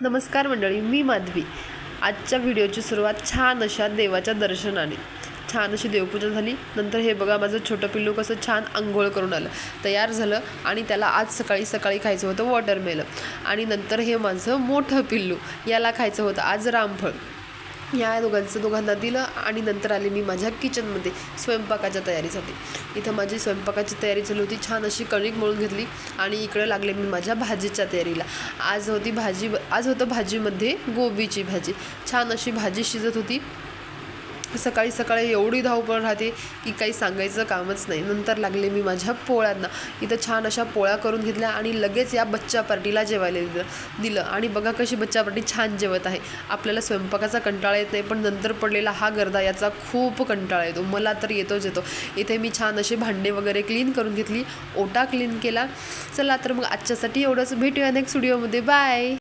नमस्कार मंडळी, मी माधवी. आजच्या व्हिडिओची सुरुवात छान अशा देवाच्या दर्शनाने. छान अशी देवपूजा झाली. नंतर हे बघा माझं छोटं पिल्लू कसं छान अंघोळ करून आलं, तयार झालं आणि त्याला आज सकाळी सकाळी खायचं होतं वॉटरमेलन. आणि नंतर हे माझं मोठं पिल्लू, याला खायचं होतं आज रामफळ. या दोघांना दिलं आणि नंतर आले मी माझ्या किचनमध्ये स्वयंपाकाच्या तयारीसाठी. इथं माझी स्वयंपाकाची तयारी चालू होती. छान अशी कणिक मळून घेतली आणि इकडे लागले मी माझ्या भाजीच्या तयारीला. आज होतं भाजीमध्ये गोबीची भाजी. छान अशी भाजी शिजत होती. सकाळी सकाळी एवढी धावपळ राहते की काही सांगायचं कामच नाही. नंतर लागले मी माझ्या पोळ्यांना. इथं छान अशा पोळ्या करून घेतल्या आणि लगेच या बच्चा पार्टीला जेवायला दिलं. आणि बघा कशी बच्चा पार्टी छान जेवत आहे. आपल्याला स्वयंपाकाचा कंटाळा येत नाही, पण नंतर पडलेला हा गर्दा याचा खूप कंटाळा येतो. मला तर येतोच येतो. इथे मी छान असे भांडे वगैरे क्लीन करून घेतली, ओटा क्लीन केला. चला तर मग आजच्यासाठी एवढंच. भेटूया नेक्स्ट व्हिडिओमध्ये. बाय.